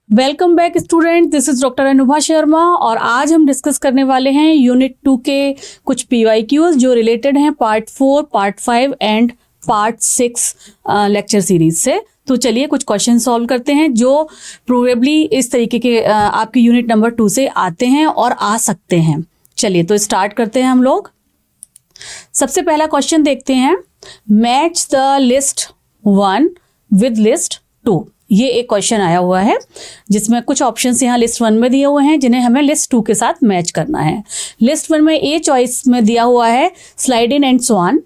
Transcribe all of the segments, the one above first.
Welcome back student, this is doctor Anubha Sharma और आज हम डिस्कस करने वाले हैं यूनिट 2 के कुछ PYQs जो रिलेटेड हैं part 4, part 5 and part 6 lecture series से। तो चलिए कुछ क्वेश्चन सॉल्व करते हैं जो प्रोबेबली इस तरीके के आपके यूनिट नंबर 2 से आते हैं और आ सकते हैं। चलिए तो स्टार्ट करते हैं हम लोग। सबसे पहला क्वेश्चन देखते हैं, match the list 1 with list 2। ये एक क्वेश्चन आया हुआ है जिसमें कुछ ऑप्शंस यहाँ लिस्ट 1 में दिए हुए हैं जिन्हें हमें लिस्ट 2 के साथ मैच करना है। लिस्ट 1 में ए चॉइस में दिया हुआ है Schleiden and Swann,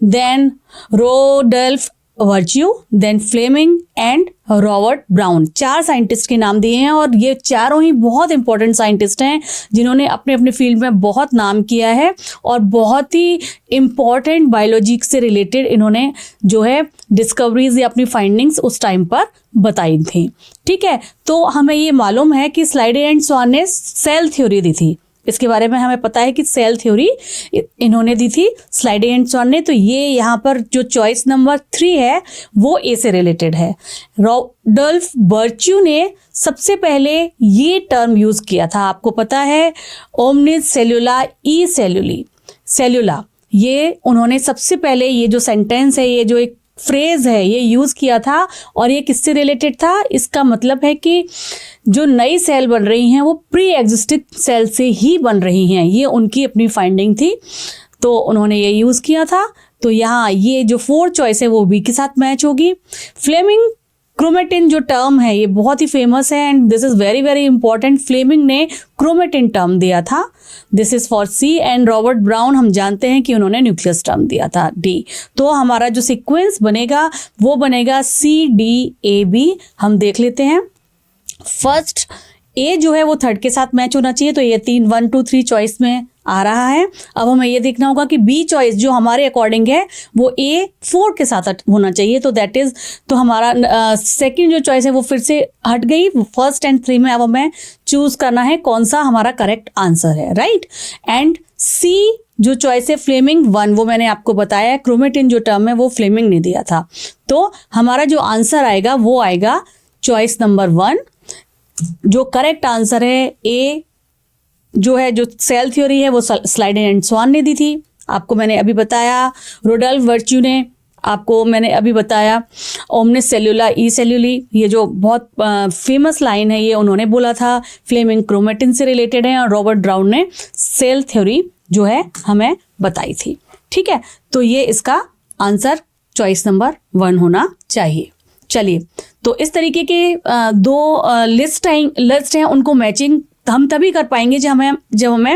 then Rudolf Virchow, then Fleming and Robert Brown. 4 scientist के नाम दिए हैं और ये चारों ही बहुत इंपॉर्टेंट साइंटिस्ट हैं जिन्होंने अपने अपने फील्ड में बहुत नाम किया है और बहुत ही इंपॉर्टेंट बायोलॉजी से रिलेटेड इन्होंने जो है डिस्कवरीज या अपनी फाइंडिंग्स उस टाइम पर बताई थी। ठीक है, तो हमें ये मालूम है कि स्लाइडिन एंड स्वान ने सेल थ्योरी दी थी। इसके बारे में हमें पता है कि सेल थ्योरी इन्होंने दी थी स्लाइडिन एंड स्वान ने। तो ये यहाँ पर जो चॉइस नंबर 3 है वो ए से रिलेटेड है। रोडल्फ वर्च्यू ने सबसे पहले ये टर्म यूज किया था, आपको पता है, ओमनिस सेल्यूला ई सेल्यूला। ये उन्होंने सबसे पहले ये जो सेंटेंस है, ये जो एक फ्रेज है, ये यूज किया था। और ये किससे रिलेटेड था? इसका मतलब है कि जो नई सेल बन रही हैं वो प्री एग्जिस्टिंग सेल से ही बन रही हैं। ये उनकी अपनी फाइंडिंग थी, तो उन्होंने ये यूज किया था। तो यहाँ ये जो 4 चॉइस है वो बी के साथ मैच होगी। फ्लेमिंग क्रोमेटिन जो टर्म है ये बहुत ही फेमस है and this is very very important. Fleming ने क्रोमेटिन टर्म दिया था, this is for C. And Robert Brown हम जानते हैं कि उन्होंने न्यूक्लियस टर्म दिया था, डी। तो हमारा जो सीक्वेंस बनेगा वो बनेगा CDAB। हम देख लेते हैं। फर्स्ट ए जो है वो 3rd के साथ मैच होना चाहिए, तो ये 1, 2, 3 चॉइस में आ रहा है। अब हमें ये देखना होगा कि बी चॉइस जो हमारे अकॉर्डिंग है वो A4 के साथ होना चाहिए, तो दैट इज, तो हमारा सेकंड जो चॉइस है वो फिर से हट गई। 1st एंड 3 में अब हमें चूज करना है कौन सा हमारा करेक्ट आंसर है, राइट। एंड सी जो चॉइस है फ्लेमिंग 1, वो मैंने आपको बताया, क्रोमेटिन जो टर्म है वो फ्लेमिंग ने दिया था। तो हमारा जो आंसर आएगा वो आएगा चॉइस नंबर 1। जो करेक्ट आंसर है ए जो है, जो सेल थ्योरी है वो स्लाइडिन एंड स्वान ने दी थी, आपको मैंने अभी बताया। रोडल्फ वर्च्यू ने आपको मैंने अभी बताया। ओमनिस सेल्यूला ई सेल्यूली, ये जो बहुत फेमस लाइन है ये उन्होंने बोला था। फ्लेमिंग क्रोमेटिन से रिलेटेड है और रॉबर्ट ब्राउन ने सेल थ्योरी जो है हमें बताई थी। ठीक है, तो ये इसका आंसर चॉइस नंबर 1 होना चाहिए। चलिए, तो इस तरीके के 2 लिस्ट हैं, उनको मैचिंग हम तभी कर पाएंगे जब हमें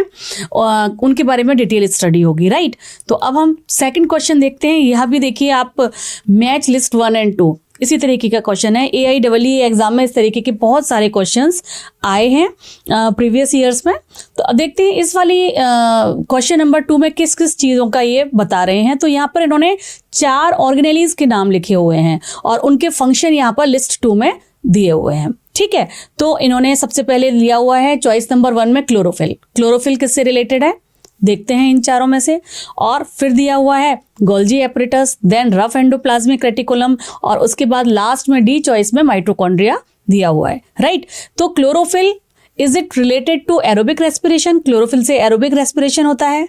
उनके बारे में डिटेल स्टडी होगी, राइट। तो अब हम सेकंड क्वेश्चन देखते हैं। यह भी देखिए आप, मैच लिस्ट 1 एंड 2, इसी तरीके का क्वेश्चन है। AIEE एग्जाम में इस तरीके के बहुत सारे क्वेश्चंस आए हैं प्रीवियस ईयर्स में। तो अब देखते हैं इस वाली क्वेश्चन नंबर 2 में किस किस चीज़ों का ये बता रहे हैं। तो यहाँ पर इन्होंने 4 ऑर्गेनेलीज के नाम लिखे हुए हैं और उनके फंक्शन यहाँ पर लिस्ट 2 में दिए हुए हैं। ठीक है, तो इन्होंने सबसे पहले लिया हुआ है चॉइस नंबर 1 में क्लोरोफिल। क्लोरोफिल किससे रिलेटेड है देखते हैं इन चारों में से। और फिर दिया हुआ है Golgi apparatus, then rough endoplasmic reticulum और उसके बाद लास्ट में डी चॉइस में माइटोकॉन्ड्रिया दिया हुआ है, राइट। तो chlorophyll, is it related to aerobic respiration? Chlorophyll से एरोबिक रेस्पिरेशन होता है।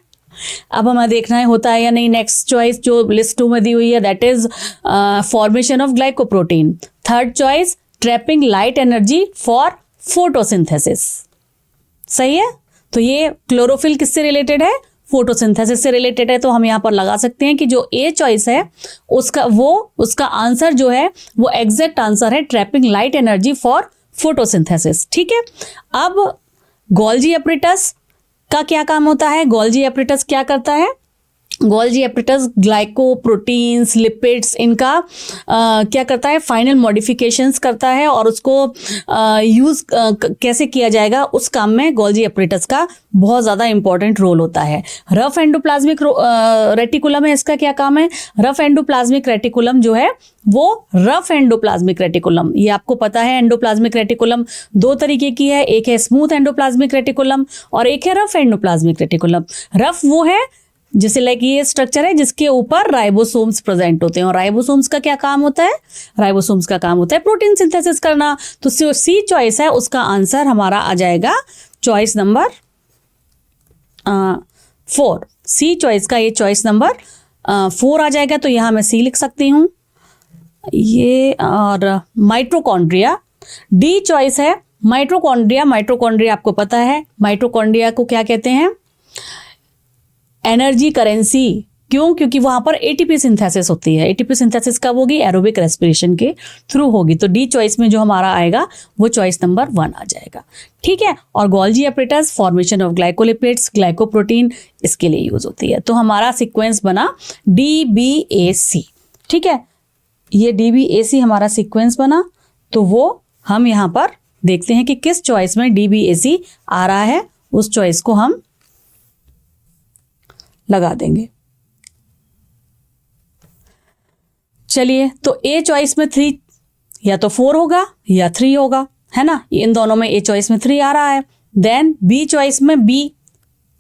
अब हमें देखना है होता है या नहीं। नेक्स्ट चॉइस जो लिस्ट 2 में दी हुई है that is formation of glycoprotein. 3rd choice trapping light energy for photosynthesis. सही है, तो ये क्लोरोफिल किससे रिलेटेड है? फोटोसिंथेसिस से रिलेटेड है। तो हम यहाँ पर लगा सकते हैं कि जो ए चॉइस है उसका आंसर जो है वो एग्जैक्ट आंसर है trapping light energy for photosynthesis. ठीक है, अब गोल्जी एपरेटस का क्या काम होता है? गोल्जी एपरेटस क्या करता है? गोल्जी एपरेटस ग्लाइकोप्रोटीन्स, लिपिड्स, इनका क्या करता है? फाइनल मॉडिफिकेशंस करता है और उसको यूज़ कैसे किया जाएगा उस काम में गोल्जी एपरेटस का बहुत ज़्यादा इंपॉर्टेंट रोल होता है। रफ एंडोप्लाज्मिक रेटिकुलम है, इसका क्या काम है? रफ एंडोप्लाज्मिक रेटिकुलम जो है वो रफ एंडोप्लाज्मिक रेटिकुलम, ये आपको पता है एंडोप्लाज्मिक रेटिकुलम 2 तरीके की है, एक है स्मूथ एंडोप्लाज्मिक रेटिकुलम और एक है रफ एंडोप्लाज्मिक रेटिकुलम। रफ वो है जैसे लाइक ये स्ट्रक्चर है जिसके ऊपर राइबोसोम्स प्रेजेंट होते हैं, और राइबोसोम्स का क्या काम होता है? राइबोसोम्स का काम होता है प्रोटीन सिंथेसिस करना। तो सी चॉइस है, उसका आंसर हमारा आ जाएगा चॉइस नंबर 4। सी चॉइस का ये चॉइस नंबर 4 आ जाएगा। तो यहाँ मैं सी लिख सकती हूँ ये। और माइटोकॉन्ड्रिया डी चॉइस है। माइटोकॉन्ड्रिया आपको पता है, माइटोकॉन्ड्रिया को क्या कहते हैं? Energy currency. क्यों? क्योंकि वहां पर एटीपी सिंथेसिस होती है। एटीपी सिंथेसिस कब होगी? एरोबिक रेस्पिरेशन के थ्रू होगी। तो डी चॉइस में जो हमारा आएगा वो चॉइस नंबर 1 आ जाएगा। ठीक है। और Golgi apparatus, formation of glycolipids, glycoprotein, इसके लिए यूज होती है। तो हमारा सीक्वेंस बना DBAC। ठीक है, ये DBAC हमारा सीक्वेंस बना। तो वो हम यहाँ पर देखते हैं कि किस चॉइस में DBAC आ रहा है, उस चॉइस को हम लगा देंगे। चलिए, तो ए चॉइस में 3 या तो 4 होगा या 3 होगा, है ना? इन दोनों में ए चॉइस में 3 आ रहा है। देन बी चॉइस में बी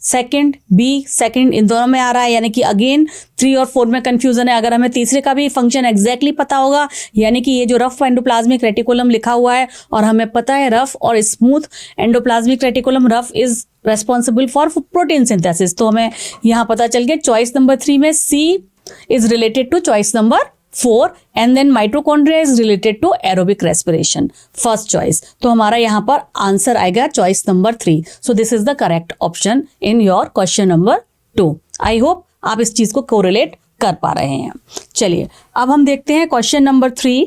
सेकंड इन दोनों में आ रहा है, यानी कि अगेन 3 और 4 में कंफ्यूजन है। अगर हमें तीसरे का भी फंक्शन एग्जैक्टली पता होगा, यानी कि ये जो रफ एंडोप्लाज्मिक रेटिकुलम लिखा हुआ है और हमें पता है रफ और smooth endoplasmic reticulum, rough is responsible for protein synthesis. तो हमें यहाँ पता चल गया चॉइस नंबर 3 में C is related to choice number 4 and then mitochondria is related to aerobic respiration, first choice. तो हमारा यहाँ पर आंसर आएगा choice number 3। So this is the correct option in your question number 2। I hope आप इस चीज को correlate कर पा रहे हैं। चलिए, अब हम देखते हैं question number 3।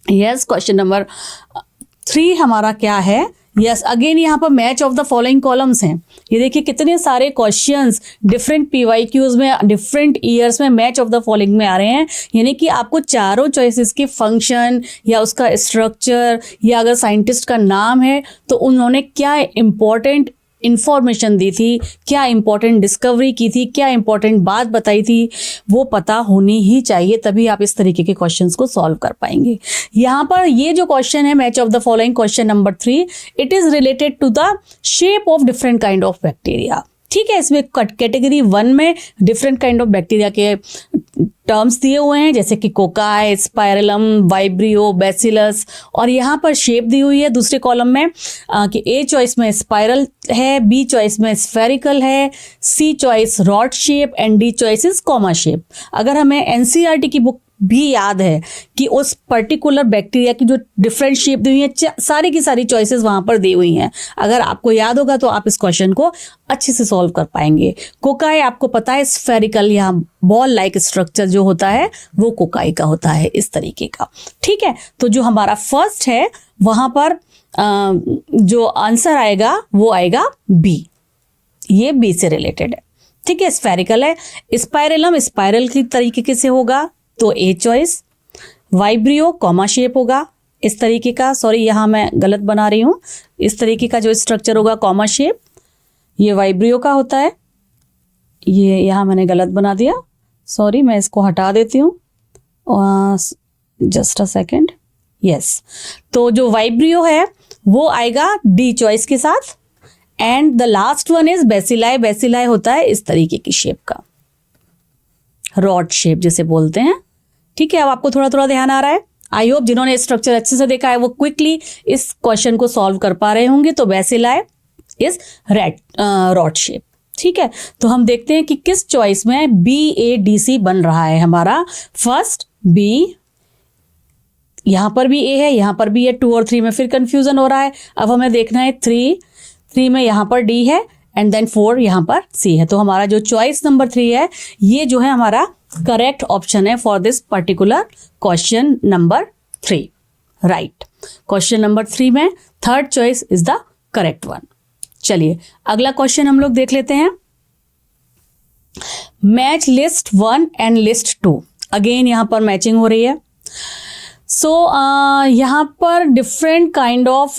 Yes, question number 3 हमारा क्या है? यस, अगेन यहाँ पर match of the following columns हैं। ये देखिए कितने सारे क्वेश्चंस डिफरेंट PYQs में, डिफरेंट ईयर्स में मैच ऑफ द फॉलोइंग में आ रहे हैं। यानी कि आपको चारों चॉइसेस के फंक्शन या उसका स्ट्रक्चर या अगर साइंटिस्ट का नाम है तो उन्होंने क्या इंपॉर्टेंट इंफॉर्मेशन दी थी, क्या इंपॉर्टेंट डिस्कवरी की थी, क्या इंपॉर्टेंट बात बताई थी, वो पता होनी ही चाहिए। तभी आप इस तरीके के क्वेश्चंस को सॉल्व कर पाएंगे। यहाँ पर ये जो क्वेश्चन है match of the following question number 3, it is related to the shape of different kind of bacteria. ठीक है, इसमें कैटेगरी 1 में डिफरेंट काइंड ऑफ बैक्टीरिया के टर्म्स दिए हुए हैं, जैसे कि कोकाई, स्पाइरलम, वाइब्रियो, बैसिलस, और यहाँ पर शेप दी हुई है दूसरे कॉलम में कि ए चॉइस में स्पाइरल है, बी चॉइस में स्फेरिकल है, C choice rod shape and D choice is comma shape. अगर हमें NCERT की बुक भी याद है कि उस पर्टिकुलर बैक्टीरिया की जो डिफरेंट शेप दी हुई है, सारी की सारी चॉइसेस वहां पर दी हुई हैं। अगर आपको याद होगा तो आप इस क्वेश्चन को अच्छे से सॉल्व कर पाएंगे। कोकाई आपको पता है स्फेरिकल या बॉल लाइक स्ट्रक्चर जो होता है वो कोकाई का होता है, इस तरीके का। ठीक है, तो जो हमारा फर्स्ट है वहां पर जो आंसर आएगा वो आएगा बी। ये बी से रिलेटेड है। ठीक है, स्फेरिकल है। स्पाइरलम स्पाइरल की तरीके से होगा तो a choice. Vibrio comma shape होगा इस तरीके का, सॉरी यहाँ मैं गलत बना रही हूँ, इस तरीके का जो स्ट्रक्चर होगा कॉमा शेप, ये वाइब्रियो का होता है। ये यहाँ मैंने गलत बना दिया, सॉरी, मैं इसको हटा देती हूँ, जस्ट अ सेकेंड। यस, तो जो वाइब्रियो है वो आएगा डी चॉइस के साथ। And the last one is bacilli. Bacilli होता है इस तरीके की शेप का, रॉड शेप जिसे बोलते हैं। ठीक है, अब आपको थोड़ा थोड़ा ध्यान आ रहा है। आई होप जिन्होंने स्ट्रक्चर अच्छे से देखा है वो क्विकली इस क्वेश्चन को सॉल्व कर पा रहे होंगे। तो बेसिलाई इज रॉड शेप। ठीक है, तो हम देखते हैं कि किस चॉइस में BADC बन रहा है हमारा। फर्स्ट बी, यहां पर भी ए है, यहां पर भी है, 2 और 3 में फिर कंफ्यूजन हो रहा है। अब हमें देखना है 3 में यहां पर डी है एंड देन 4 यहां पर सी है। तो हमारा जो चॉइस नंबर 3 है ये जो है हमारा करेक्ट ऑप्शन है for this particular question number 3। Right, question number 3 में third choice is the correct one. चलिए अगला क्वेश्चन हम लोग देख लेते हैं। Match list 1 and list 2। Again यहां पर मैचिंग हो रही है। सो यहाँ पर डिफरेंट काइंड ऑफ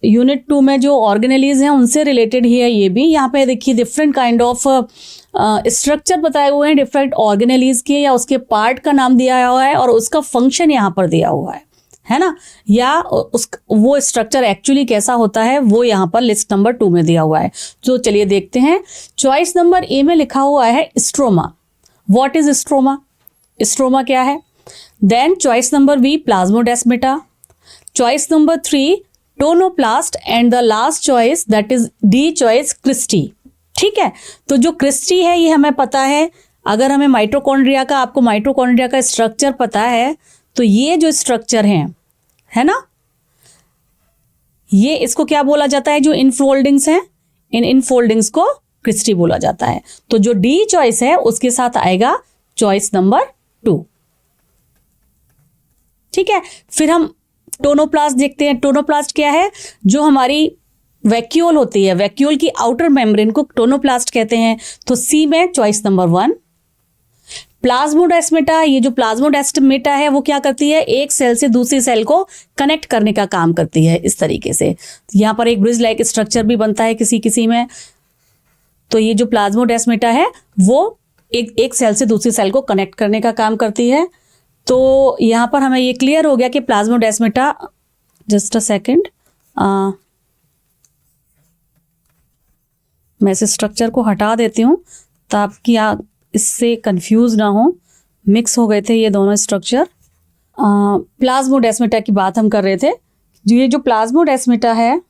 यूनिट 2 में जो ऑर्गेनेलीज हैं उनसे रिलेटेड ही है। ये भी यहाँ पे देखिए डिफरेंट काइंड ऑफ स्ट्रक्चर बताए हुए हैं डिफरेंट ऑर्गेनेलीज के, या उसके पार्ट का नाम दिया हुआ है और उसका फंक्शन यहाँ पर दिया हुआ है ना, या उस वो स्ट्रक्चर एक्चुअली कैसा होता है वो यहाँ पर लिस्ट नंबर 2 में दिया हुआ है। तो चलिए देखते हैं। चॉइस नंबर ए में लिखा हुआ है stroma. What is stroma? Stroma क्या है? Then choice number B plasmodesmata, choice number 3 tonoplast and the last choice that is D choice cristae. ठीक है, तो जो क्रिस्टी है ये हमें पता है। अगर हमें माइटोकॉन्ड्रिया का, आपको माइटोकॉन्ड्रिया का स्ट्रक्चर पता है तो ये जो स्ट्रक्चर है ना, ये इसको क्या बोला जाता है? जो इनफोल्डिंग्स हैं, इन इनफोल्डिंग्स को क्रिस्टी बोला जाता है। तो जो डी चॉइस है उसके साथ आएगा चॉइस नंबर 2। ठीक है, फिर हम टोनोप्लास्ट देखते हैं। टोनोप्लास्ट क्या है? जो हमारी वैक्यूल होती है, वैक्यूल की आउटर मेम्ब्रेन को टोनोप्लास्ट कहते हैं। तो सी में चॉइस नंबर 1। प्लाज्मोडेस्माटा, ये जो प्लाज्मोडेस्माटा है वो क्या करती है? एक सेल से दूसरी सेल को कनेक्ट करने का काम करती है इस तरीके से। यहां पर एक ब्रिज लाइक स्ट्रक्चर भी बनता है किसी किसी में। तो ये जो प्लाज्मोडेस्माटा है वो एक सेल से दूसरी सेल को कनेक्ट करने का काम करती है। तो यहां पर हमें ये क्लियर हो गया कि प्लाज्मोडेस्माटा, जस्ट अ सेकेंड, मैं इस स्ट्रक्चर को हटा देती हूं ताकि आप इससे कंफ्यूज ना हो। मिक्स हो गए थे ये दोनों स्ट्रक्चर। प्लाज्मोडेस्माटा की बात हम कर रहे थे। ये जो प्लाज्मोडेस्माटा है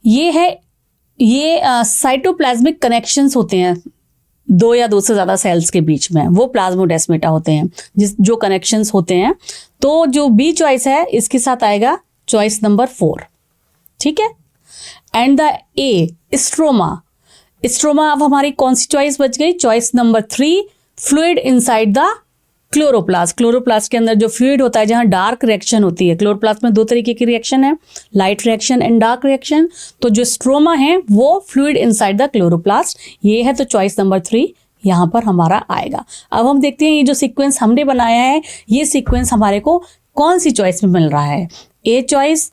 ये साइटोप्लाज्मिक कनेक्शंस होते हैं 2 या 2 से ज़्यादा सेल्स के बीच में, वो प्लाज्मोडेस्माटा होते हैं जो कनेक्शंस होते हैं। तो जो बी चॉइस है इसके साथ आएगा चॉइस नंबर 4। ठीक है, and the A stroma. Stroma अब हमारी कौन सी चॉइस बच गई? Choice number 3 fluid inside the chloroplast. Chloroplast के अंदर जो फ्लूइड होता है, जहां डार्क रिएक्शन होती है। क्लोरोप्लास्ट में 2 तरीके की रिएक्शन है, light reaction and dark reaction. तो जो स्ट्रोमा है वो फ्लूइड इनसाइड द क्लोरोप्लास्ट, ये है। तो चॉइस नंबर 3 यहां पर हमारा आएगा। अब हम देखते हैं ये जो सीक्वेंस हमने बनाया है, ये सीक्वेंस हमारे को कौन सी चॉइस में मिल रहा है? ए चॉइस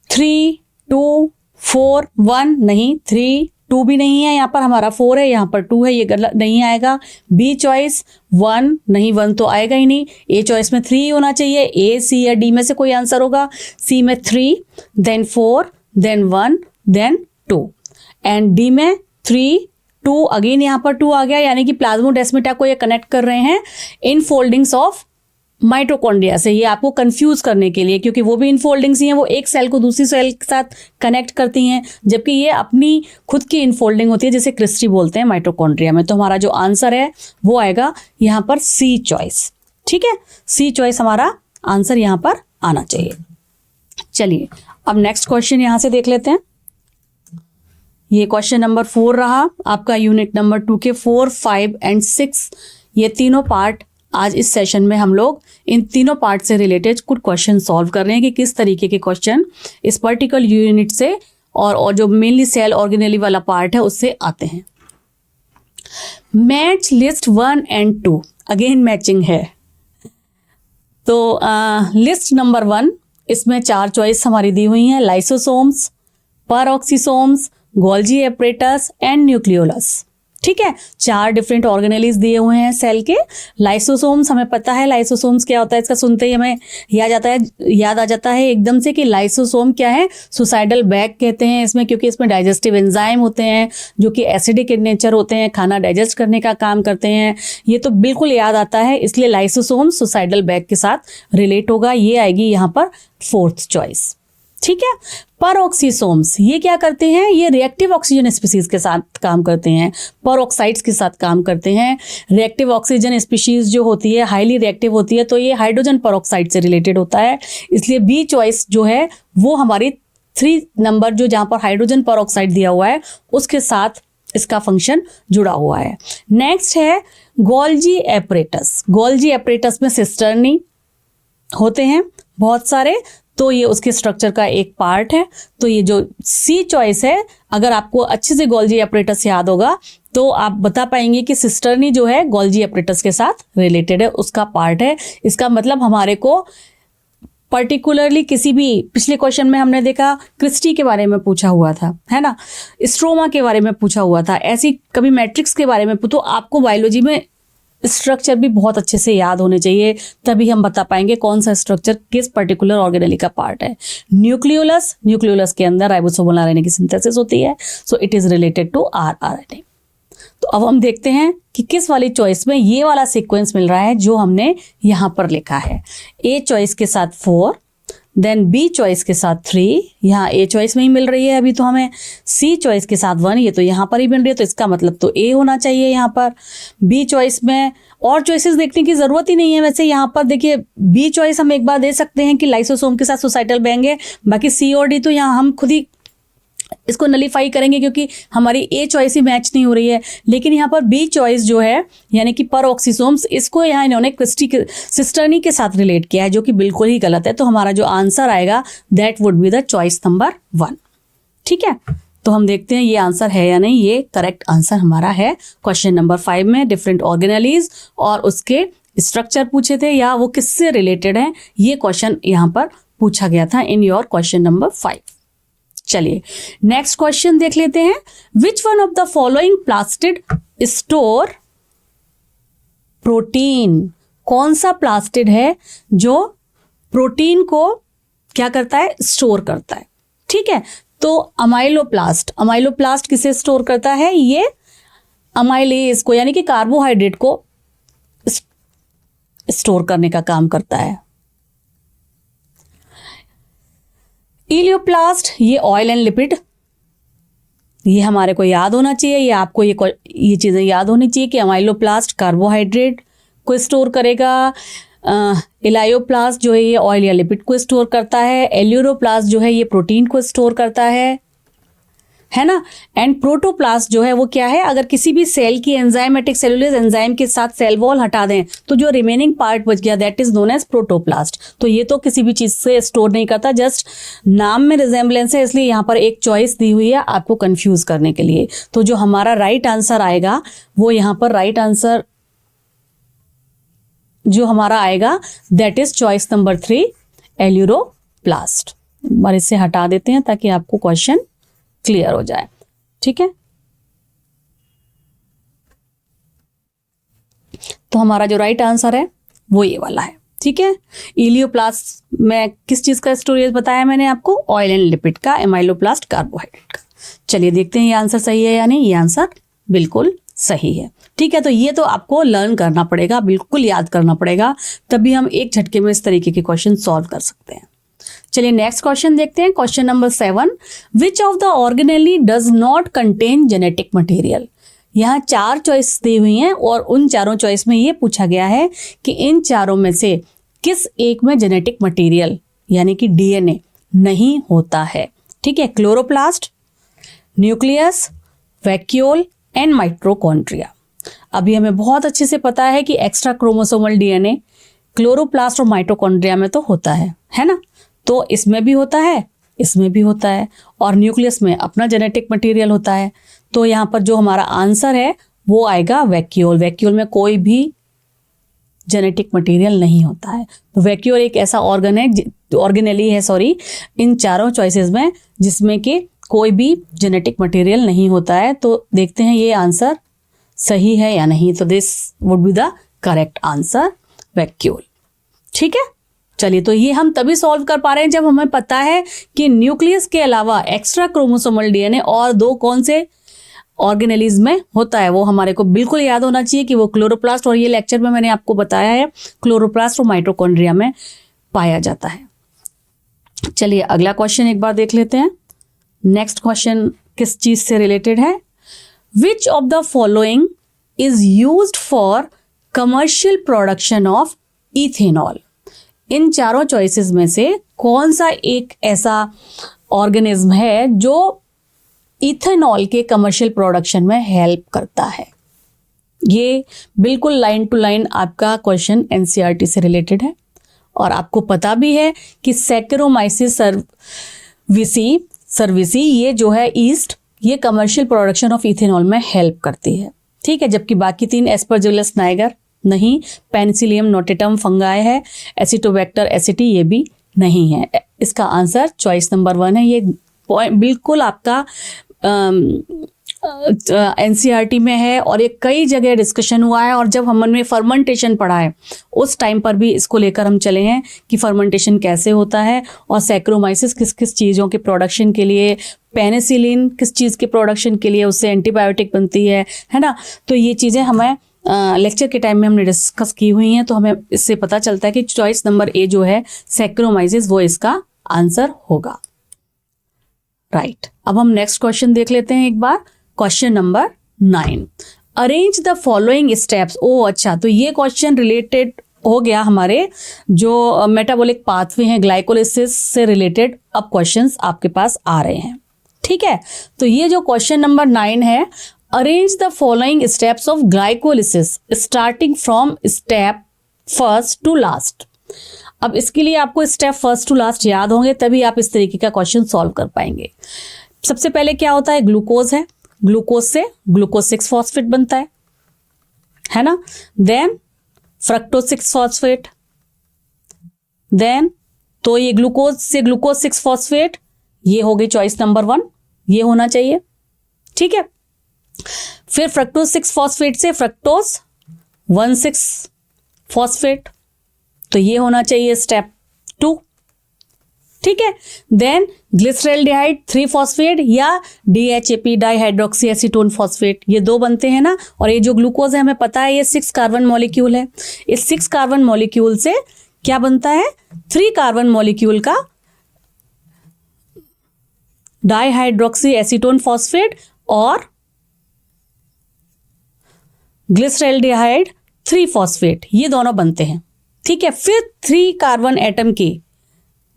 3 2 4 1 नहीं, 3 2 भी नहीं है, यहाँ पर हमारा 4 है, यहाँ पर 2 है, ये गलत नहीं आएगा। बी चॉइस 1 नहीं, 1 तो आएगा ही नहीं। ए चॉइस में 3 होना चाहिए। ए, सी या डी में से कोई आंसर होगा। सी में 3, then 4, then 1, then 2, and D में 3 2 अगेन यहाँ पर 2 आ गया, यानी कि प्लाज्मोडेस्माटा को ये कनेक्ट कर रहे हैं इन फोल्डिंग्स ऑफ माइटोकॉन्ड्रिया से। ये आपको कंफ्यूज करने के लिए, क्योंकि वो भी इनफोल्डिंग्स ही हैं, वो एक सेल को दूसरी सेल के साथ कनेक्ट करती हैं, जबकि ये अपनी खुद की इनफोल्डिंग होती है, जिसे क्रिस्टी बोलते हैं माइटोकॉन्ड्रिया में। तो हमारा जो आंसर है वो आएगा यहाँ पर सी चॉइस। ठीक है, सी चॉइस हमारा आंसर यहाँ पर आना चाहिए। चलिए अब नेक्स्ट क्वेश्चन यहाँ से देख लेते हैं। ये क्वेश्चन नंबर 4 रहा आपका यूनिट नंबर 2 के 4, 5 एंड 6। ये तीनों पार्ट आज इस सेशन में हम लोग इन तीनों पार्ट से रिलेटेड कुछ क्वेश्चन सॉल्व कर रहे हैं कि किस तरीके के क्वेश्चन इस पर्टिकुलर यूनिट से और जो मेनली सेल ऑर्गेनेली वाला पार्ट है उससे आते हैं। Match list 1 and 2, again matching है। तो लिस्ट नंबर 1, इसमें 4 चॉइस हमारी दी हुई हैं, lysosomes, peroxisomes, Golgi apparatus and nucleolus. ठीक है, 4 डिफरेंट ऑर्गेनेलीज दिए हुए हैं सेल के। लाइसोसोम्स हमें पता है, लाइसोसोम्स क्या होता है, इसका सुनते ही हमें याद आ जाता है एकदम से कि लाइसोसोम क्या है, सुसाइडल बैग कहते हैं इसमें, क्योंकि इसमें डाइजेस्टिव एंजाइम होते हैं जो कि एसिडिक इन नेचर होते हैं, खाना डाइजेस्ट करने का काम करते हैं। ये तो बिल्कुल याद आता है, इसलिए लाइसोसोम सुसाइडल बैग के साथ रिलेट होगा। ये आएगी यहाँ पर 4th चॉइस। ठीक है, परऑक्सीसोम्स ये क्या करते हैं? ये रिएक्टिव ऑक्सीजन स्पीशीज के साथ काम करते हैं, परऑक्साइड्स के साथ काम करते हैं। रिएक्टिव ऑक्सीजन स्पीशीज जो होती है हाईली रिएक्टिव होती है, तो ये हाइड्रोजन परऑक्साइड से रिलेटेड होता है। इसलिए बी चॉइस जो है वो हमारी 3 नंबर जो जहां पर हाइड्रोजन परऑक्साइड दिया हुआ है उसके साथ इसका फंक्शन जुड़ा हुआ है। नेक्स्ट है गोल्जी एपरेटस। गोल्जी एपरेटस में सिस्टर्नी होते हैं बहुत सारे, तो ये उसके स्ट्रक्चर का एक पार्ट है। तो ये जो सी चॉइस है, अगर आपको अच्छे से गोल्जी एपरेटस याद होगा तो आप बता पाएंगे कि सिस्टर्नी जो है गोल्जी एपरेटस के साथ रिलेटेड है, उसका पार्ट है। इसका मतलब हमारे को पर्टिकुलरली किसी भी पिछले क्वेश्चन में हमने देखा क्रिस्टी के बारे में पूछा हुआ था, है ना, स्ट्रोमा के बारे में पूछा हुआ था, ऐसी कभी मैट्रिक्स के बारे में तो आपको बायोलॉजी में स्ट्रक्चर भी बहुत अच्छे से याद होने चाहिए, तभी हम बता पाएंगे कौन सा स्ट्रक्चर किस पर्टिकुलर ऑर्गेनेली का पार्ट है। न्यूक्लियोलस, न्यूक्लियोलस के अंदर राइबोसोमल आरएनए की सिंथेसिस होती है, so it is related to rRNA. तो अब हम देखते हैं कि किस वाली चॉइस में ये वाला सीक्वेंस मिल रहा है जो हमने यहाँ पर लिखा है। ए चॉइस के साथ 4, देन बी चॉइस के साथ 3, यहाँ ए चॉइस में ही मिल रही है अभी तो हमें, सी चॉइस के साथ 1, ये तो यहाँ पर ही मिल रही है, तो इसका मतलब तो ए होना चाहिए यहाँ पर। बी चॉइस में और चॉइसेस देखने की जरूरत ही नहीं है वैसे, यहाँ पर देखिए बी चॉइस हम एक बार दे सकते हैं कि लाइसोसोम के साथ सोसाइटल बैंग है, बाकी सी और डी तो यहाँ हम खुद ही इसको नलीफाई करेंगे क्योंकि हमारी ए चॉइस ही मैच नहीं हो रही है। लेकिन यहाँ पर बी चॉइस जो है यानी कि पर ऑक्सीसोम्स, इसको यहाँ इन्होंने सिस्टर्नी के साथ रिलेट किया है, जो कि बिल्कुल ही गलत है। तो हमारा जो आंसर आएगा that would be the choice number 1। ठीक है, तो हम देखते हैं ये आंसर है या नहीं। ये करेक्ट आंसर हमारा है। क्वेश्चन नंबर 5 में डिफरेंट ऑर्गेनेलीज और उसके स्ट्रक्चर पूछे थे या वो किससे रिलेटेड है, ये क्वेश्चन यहाँ पर पूछा गया था इन योर क्वेश्चन नंबर 5। चलिए नेक्स्ट क्वेश्चन देख लेते हैं। Which one of the following plastid store protein, कौन सा प्लास्टिड है जो प्रोटीन को क्या करता है, स्टोर करता है। ठीक है, तो अमाइलोप्लास्ट, अमाइलोप्लास्ट किसे स्टोर करता है, ये अमाइलेज को यानी कि कार्बोहाइड्रेट को स्टोर करने का काम करता है। इलियोप्लास्ट ये ऑयल एंड लिपिड, ये हमारे को याद होना चाहिए, ये आपको ये चीज़ें याद होनी चाहिए कि अमाइलोप्लास्ट कार्बोहाइड्रेट को स्टोर करेगा, इलायोप्लास्ट जो है ये ऑयल या लिपिड को स्टोर करता है, एल्यूरोप्लास्ट जो है ये प्रोटीन को स्टोर करता है ना। एंड प्रोटोप्लास्ट जो है वो क्या है, अगर किसी भी सेल की एंजाइमेटिक सेलुलोज एंजाइम के साथ सेल वॉल हटा दें तो जो रिमेनिंग पार्ट बच गया that is known as protoplast. तो ये तो किसी भी चीज से स्टोर नहीं करता, जस्ट नाम में रिजेम्बलेंस है, इसलिए यहाँ पर एक चॉइस दी हुई है आपको कंफ्यूज करने के लिए। तो जो हमारा राइट आंसर आएगा वो यहाँ पर राइट आंसर जो हमारा आएगा that is choice number 3 aleuroplast. बार इसे हटा देते हैं ताकि आपको क्वेश्चन क्लियर हो जाए। ठीक है, तो हमारा जो राइट आंसर है वो ये वाला है। ठीक है, इलियोप्लास्ट में किस चीज का स्टोरेज बताया मैंने आपको, ऑयल एंड लिपिड का, एमाइलोप्लास्ट कार्बोहाइड्रेट का। चलिए देखते हैं ये आंसर सही है या नहीं। ये आंसर बिल्कुल सही है। ठीक है, तो ये तो आपको लर्न करना पड़ेगा, बिल्कुल याद करना पड़ेगा, तभी हम एक झटके में इस तरीके के क्वेश्चन सॉल्व कर सकते हैं। चलिए नेक्स्ट क्वेश्चन देखते हैं। Question number 7, which of the organelle does not contain genetic material. यहाँ 4 चॉइस दी हुई हैं और उन चारों चॉइस में ये पूछा गया है कि इन चारों में से किस एक में जेनेटिक मटेरियल यानी कि डीएनए नहीं होता है। ठीक है, chloroplast, nucleus, vacuole and mitochondria. अभी हमें बहुत अच्छे से पता है कि एक्स्ट्रा क्रोमोसोमल डीएनए क्लोरोप्लास्ट और माइटोकॉन्ड्रिया में तो होता है ना, तो इसमें भी होता है, इसमें भी होता है, और न्यूक्लियस में अपना जेनेटिक मटेरियल होता है। तो यहाँ पर जो हमारा आंसर है वो आएगा वैक्यूल। वैक्यूल में कोई भी जेनेटिक मटेरियल नहीं होता है। तो वैक्यूल एक ऐसा ऑर्गन है, ऑर्गेनेली है सॉरी, इन चारों चॉइसेस में जिसमें कि कोई भी जेनेटिक मटेरियल नहीं होता है। तो देखते हैं ये आंसर सही है या नहीं। तो this would be the correct answer, vacuole. ठीक है, चलिए तो ये हम तभी सॉल्व कर पा रहे हैं जब हमें पता है कि न्यूक्लियस के अलावा एक्स्ट्रा क्रोमोसोमल डीएनए और 2 कौन से ऑर्गेनेलीज में होता है। वो हमारे को बिल्कुल याद होना चाहिए कि वो क्लोरोप्लास्ट, और ये लेक्चर में मैंने आपको बताया है क्लोरोप्लास्ट और माइटोकॉन्ड्रिया में पाया जाता है। चलिए अगला क्वेश्चन एक बार देख लेते हैं। नेक्स्ट क्वेश्चन किस चीज से रिलेटेड है, which of the following is used for commercial production of ethanol. इन चारों चॉइसेस में से कौन सा एक ऐसा ऑर्गेनिज्म है जो इथेनॉल के कमर्शियल प्रोडक्शन में हेल्प करता है। ये बिल्कुल लाइन टू लाइन आपका क्वेश्चन एनसीईआरटी से रिलेटेड है और आपको पता भी है कि सैकेरोमाइसिस सर्विसी ये जो है ईस्ट, ये कमर्शियल प्रोडक्शन ऑफ इथेनॉल में हेल्प करती है। ठीक है, जबकि बाकी 3 एस्परजिलस नाइगर नहीं, पेनिसिलियम नोटेटम फंगाई है, एसिटोबैक्टर एसिटी ये भी नहीं है। इसका आंसर चॉइस नंबर 1 है। ये बिल्कुल आपका एनसीईआरटी में है और ये कई जगह डिस्कशन हुआ है। और जब हमने फर्मेंटेशन पढ़ा है उस टाइम पर भी इसको लेकर हम चले हैं कि फर्मेंटेशन कैसे होता है और सैक्रोमाइसिस किस किस चीज़ों के प्रोडक्शन के लिए, पेनिसिलिन किस चीज़ के प्रोडक्शन के लिए उससे एंटीबायोटिक बनती है ना। तो ये चीज़ें हमें लेक्चर के टाइम में हमने डिस्कस की हुई हैं, तो हमें इससे पता चलता है कि चॉइस नंबर ए जो है सैक्रोमाइसिस वो इसका आंसर होगा। राइट, अब हम नेक्स्ट क्वेश्चन देख लेते हैं एक बार। Question number 9, arrange the following steps. ओ अच्छा, तो ये क्वेश्चन रिलेटेड हो गया हमारे जो मेटाबॉलिक पाथवे हैं ग्लाइकोलिसिस से रिलेटेड। अब क्वेश्चंस आपके पास आ रहे हैं, ठीक है। तो ये जो क्वेश्चन नंबर 9 है, arrange the following steps of glycolysis starting from step first to last. अब इसके लिए आपको स्टेप फर्स्ट टू लास्ट याद होंगे, तभी आप इस तरीके का क्वेश्चन सॉल्व कर पाएंगे। सबसे पहले क्या होता है, ग्लूकोज है, ग्लूकोज से ग्लूकोज 6 फॉस्फेट बनता है ना। देन फ्रक्टोज 6 फॉस्फेट, देन तो ये ग्लूकोज से ग्लूकोज 6 फॉस्फेट, ये हो गई चॉइस नंबर 1, ये होना चाहिए, ठीक है। फिर फ्रक्टोज 6 फॉस्फेट से फ्रक्टोज 1,6 फॉस्फेट, तो ये होना चाहिए स्टेप 2, ठीक है। देन ग्लिसरैल्डिहाइड 3 फॉस्फेट या DHAP डाइहाइड्रोक्सी एसीटोन फॉस्फेट, ये 2 बनते हैं ना। और ये जो ग्लूकोज है हमें पता है ये 6 कार्बन मॉलिक्यूल है। इस 6 कार्बन मॉलिक्यूल से क्या बनता है, 3 कार्बन मॉलिक्यूल का डाइहाइड्रोक्सी एसीटोन फॉस्फेट और ग्लिसरैल्डिहाइड 3 फॉस्फेट, ये दोनों बनते हैं, ठीक है। फिर 3 कार्बन एटम के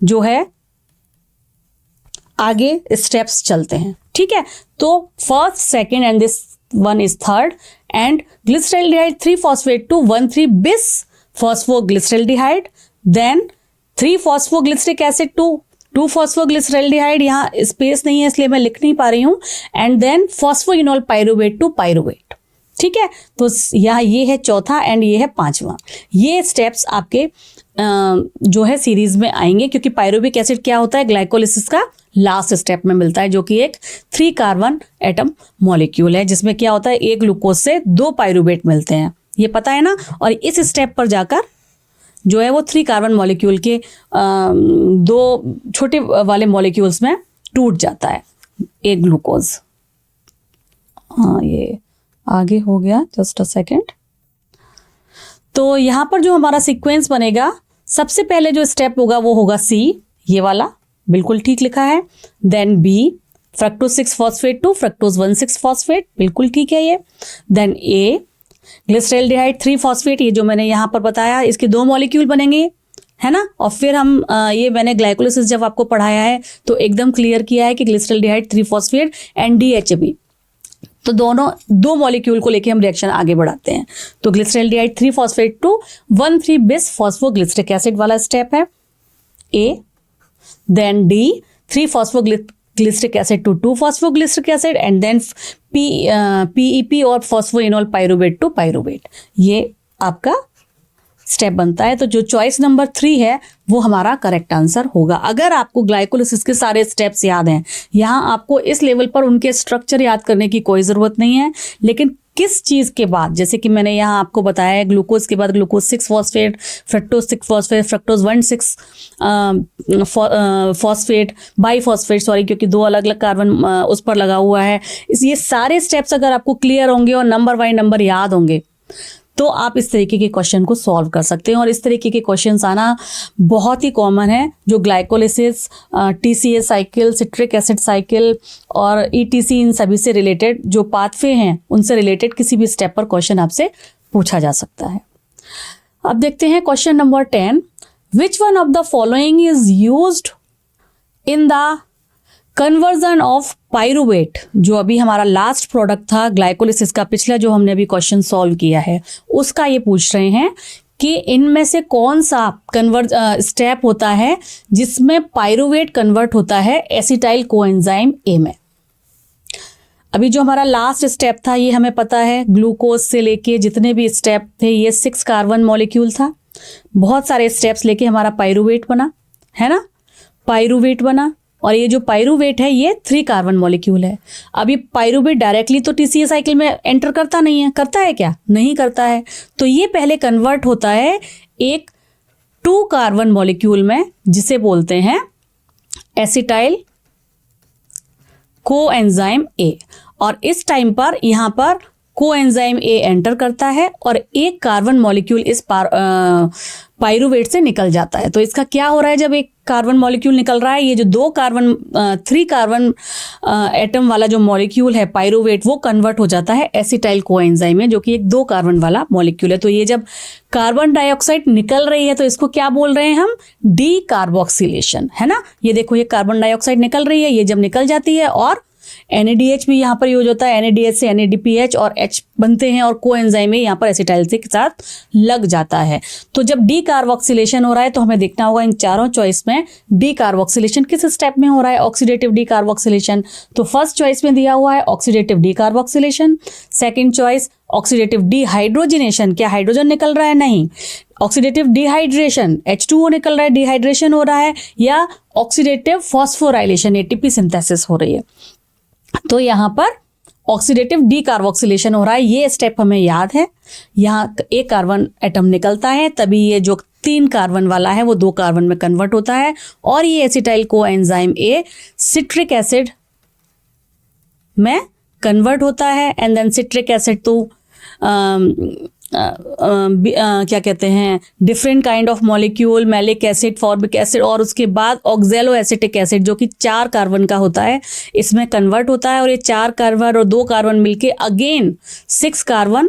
जो है आगे स्टेप्स चलते हैं, ठीक है। तो first, second and this one is third, and glyceraldehyde 3 phosphate to 1,3 bis phosphoglyceraldehyde, then 3 phosphoglyceric acid to 2 phosphoglyceraldehyde, यहाँ स्पेस नहीं है इसलिए मैं लिख नहीं पा रही हूं, and then phosphoenol pyruvate to pyruvate, ठीक है। तो यहाँ ये है चौथा एंड ये है 5वां। ये स्टेप्स आपके जो है सीरीज में आएंगे, क्योंकि पाइरुविक एसिड क्या होता है, ग्लाइकोलिसिस का लास्ट स्टेप में मिलता है, जो कि एक 3 कार्बन एटम मॉलिक्यूल है, जिसमें क्या होता है, एक ग्लूकोज से 2 पाइरुवेट मिलते हैं, ये पता है ना। और इस स्टेप पर जाकर जो है वो 3 कार्बन मॉलिक्यूल के 2 छोटे वाले मॉलिक्यूल्स में टूट जाता है एक ग्लूकोज। हाँ, ये आगे हो गया, जस्ट अ सेकेंड। तो यहाँ पर जो हमारा सीक्वेंस बनेगा, सबसे पहले जो स्टेप होगा वो होगा C, ये वाला बिल्कुल ठीक लिखा है। Then B, fructose 6 phosphate to fructose 1,6 phosphate, बिल्कुल ठीक है ये। देन A, ग्लिसरैल्डिहाइड 3 फॉस्फेट, ये जो मैंने यहाँ पर बताया, इसके 2 मॉलिक्यूल बनेंगे, है ना। और फिर हम ये मैंने ग्लाइकोलिसिस जब आपको पढ़ाया है तो एकदम क्लियर किया है कि ग्लिसरैल्डिहाइड 3 फॉस्फेट एंड DHAP, तो दोनों 2 मॉलिक्यूल को लेके हम रिएक्शन आगे बढ़ाते हैं। तो glyceraldehyde 3 phosphate to 1,3 bis phosphoglyceric acid वाला स्टेप है A। Then D, 3 phosphoglyceric acid to 2 phosphoglyceric acid, and then PEP और फॉस्फोइनोल पाइरुवेट टू पाइरुवेट, ये आपका स्टेप बनता है। तो जो चॉइस नंबर 3 है वो हमारा करेक्ट आंसर होगा। अगर आपको ग्लाइकोलिसिस के सारे स्टेप्स याद हैं, यहाँ आपको इस लेवल पर उनके स्ट्रक्चर याद करने की कोई ज़रूरत नहीं है, लेकिन किस चीज़ के बाद, जैसे कि मैंने यहाँ आपको बताया है, ग्लूकोज के बाद glucose 6 phosphate, fructose 6 phosphate, fructose 1,6 phosphate, biphosphate, sorry, क्योंकि 2 अलग अलग कार्बन उस पर लगा हुआ है। ये सारे स्टेप्स अगर आपको क्लियर होंगे और नंबर बाय नंबर याद होंगे, तो आप इस तरीके के क्वेश्चन को सॉल्व कर सकते हैं। और इस तरीके के क्वेश्चंस आना बहुत ही कॉमन है, जो glycolysis, TCA cycle, citric acid cycle और ETC, इन सभी से रिलेटेड जो पाथवे हैं उनसे रिलेटेड किसी भी स्टेप पर क्वेश्चन आपसे पूछा जा सकता है। अब देखते हैं question number 10, which one of the following is used in the conversion of pyruvate, जो अभी हमारा लास्ट प्रोडक्ट था ग्लाइकोलिसिस का, पिछला जो हमने अभी क्वेश्चन सॉल्व किया है उसका ये पूछ रहे हैं कि इनमें से कौन सा स्टेप होता है जिसमें पाइरुवेट कन्वर्ट होता है एसिटाइल कोएंजाइम A में। अभी जो हमारा लास्ट स्टेप था ये हमें पता है, ग्लूकोज से लेके जितने भी स्टेप थे ये 6 कार्बन मॉलिक्यूल था, बहुत सारे स्टेप्स लेके हमारा पाइरुवेट बना, है ना, पाइरुवेट बना। और ये जो पायरूवेट है ये 3 कार्बन मॉलिक्यूल है। अब ये पायरूवेट डायरेक्टली तो टीसीए साइकिल में एंटर करता नहीं है, करता है क्या? नहीं करता है। तो ये पहले कन्वर्ट होता है एक 2 कार्बन मॉलिक्यूल में, जिसे बोलते हैं एसिटाइल कोएंजाइम ए। और इस टाइम पर यहाँ पर कोएंजाइम ए एंटर करता है और एक कार्बन मॉलिक्यूल इस पायरूवेट से निकल जाता है। तो इसका क्या हो रहा है जब एक कार्बन मॉलिक्यूल निकल रहा है, ये जो 3 कार्बन एटम वाला जो मॉलिक्यूल है पायरूवेट, वो कन्वर्ट हो जाता है एसिटाइल कोएंजाइम में, जो कि एक 2 कार्बन वाला मॉलिक्यूल है। तो ये जब कार्बन डाइऑक्साइड निकल रही है तो इसको क्या बोल रहे हैं हम? डी कार्बोक्सिलेशन, है ना। ये देखो, ये कार्बन डाइऑक्साइड निकल रही है, ये जब निकल जाती है और NADH भी यहाँ पर यूज होता है, NADH से NADPH और H बनते हैं और कोएंजाइम यहाँ पर एसिटाइल के साथ लग जाता है। तो जब डी कार्बोक्सिलेशन हो रहा है तो हमें देखना होगा इन चारों चॉइस में डी कार्बोक्सिलेशन किस स्टेप में हो रहा है। ऑक्सीडेटिव डी कार्बोक्सिलेशन तो फर्स्ट चॉइस में दिया हुआ है oxidative D carboxylation. Second choice oxidative dehydrogenation, क्या हाइड्रोजन निकल रहा है? नहीं। ऑक्सीडेटिव डिहाइड्रेशन, H2O निकल रहा है, डिहाइड्रेशन हो रहा है, या ऑक्सीडेटिव फॉस्फोराइलेशन, ATP सिंथेसिस हो रही है। तो यहाँ पर ऑक्सीडेटिव डी कार्बोक्सिलेशन हो रहा है, ये स्टेप हमें याद है। यहाँ एक कार्बन एटम निकलता है, तभी ये जो 3 कार्बन वाला है वो 2 कार्बन में कन्वर्ट होता है और ये acetyl coenzyme A citric acid में कन्वर्ट होता है। एंड देन सिट्रिक एसिड तो क्या कहते हैं, different kind of molecule, malic acid, formic acid, और उसके बाद ऑक्जेलो एसिटिक एसिड जो कि 4 कार्बन का होता है, इसमें कन्वर्ट होता है। और ये 4 कार्बन और 2 कार्बन मिलके अगेन 6 कार्बन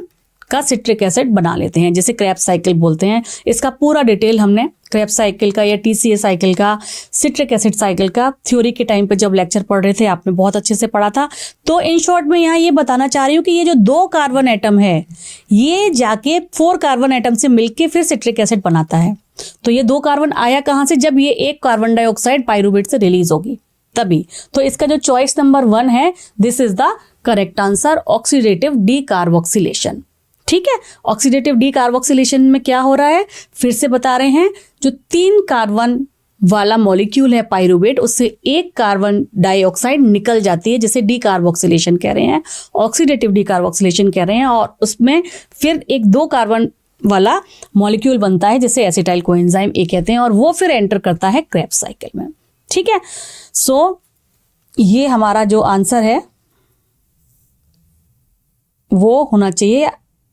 का सिट्रिक एसिड बना लेते हैं, जिसे क्रेब्स साइकिल बोलते हैं। इसका पूरा डिटेल हमने क्रेब्स साइकिल का या टीसीए साइकिल का, सिट्रिक एसिड साइकिल का थ्योरी के टाइम पे जब लेक्चर पढ़ रहे थे आपने बहुत अच्छे से पढ़ा था। तो इन शॉर्ट में यहाँ ये बताना चाह रही हूँ कि ये जो 2 कार्बन एटम है ये जाके 4 कार्बन एटम से मिलके फिर सिट्रिक एसिड बनाता है। तो ये 2 कार्बन आया कहाँ से? जब ये एक कार्बन डाइऑक्साइड पायरूवेट से रिलीज होगी तभी। तो इसका जो चॉइस नंबर 1 है, this is the correct answer, oxidative D carboxylation. ठीक है, ऑक्सीडेटिव डी कार्बोक्सिलेशन में क्या हो रहा है, फिर से बता रहे हैं, जो 3 कार्बन वाला मॉलिक्यूल है पायरूवेट, उससे एक कार्बन डाइऑक्साइड निकल जाती है, जिसे डी कार्बोक्सिलेशन कह रहे हैं, ऑक्सीडेटिव डी कार्बोक्सिलेशन कह रहे हैं। और उसमें फिर एक 2 कार्बन वाला मॉलिक्यूल बनता है, जिसे एसिटाइल कोएंजाइम ए कहते हैं, और वो फिर एंटर करता है क्रेब्स साइकिल में। ठीक है, सो ये हमारा जो आंसर है वो होना चाहिए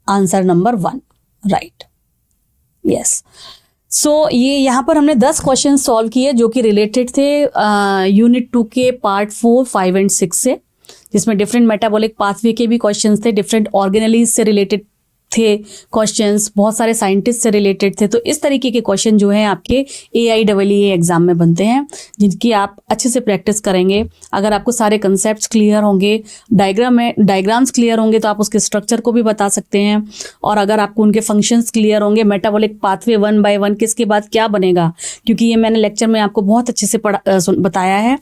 आंसर नंबर 1, राइट। यस, सो ये यहाँ पर हमने 10 क्वेश्चन सॉल्व किए जो कि रिलेटेड थे यूनिट 2 के पार्ट 4, 5 एंड 6 से, जिसमें डिफरेंट मेटाबॉलिक पाथवे के भी क्वेश्चंस थे, डिफरेंट ऑर्गेनेलीज से रिलेटेड थे क्वेश्चंस, बहुत सारे साइंटिस्ट से रिलेटेड थे। तो इस तरीके के क्वेश्चन जो हैं आपके AIEE एग्जाम में बनते हैं, जिनकी आप अच्छे से प्रैक्टिस करेंगे। अगर आपको सारे कंसेप्ट्स क्लियर होंगे, डायग्राम्स क्लियर होंगे, तो आप उसके स्ट्रक्चर को भी बता सकते हैं। और अगर आपको उनके फंक्शंस क्लियर होंगे, मेटाबॉलिक पाथवे 1 बाय 1 किसके बाद क्या बनेगा, क्योंकि ये मैंने लेक्चर में आपको बहुत अच्छे से बताया है,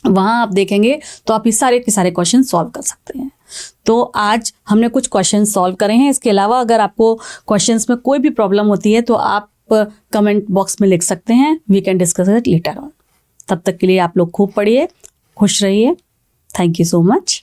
वहाँ आप देखेंगे तो आप इस सारे के सारे क्वेश्चन सॉल्व कर सकते हैं। तो आज हमने कुछ क्वेश्चन सॉल्व करे हैं। इसके अलावा अगर आपको क्वेश्चंस में कोई भी प्रॉब्लम होती है तो आप कमेंट बॉक्स में लिख सकते हैं, we can discuss it later on. तब तक के लिए आप लोग खूब पढ़िए, खुश रहिए। Thank you so much.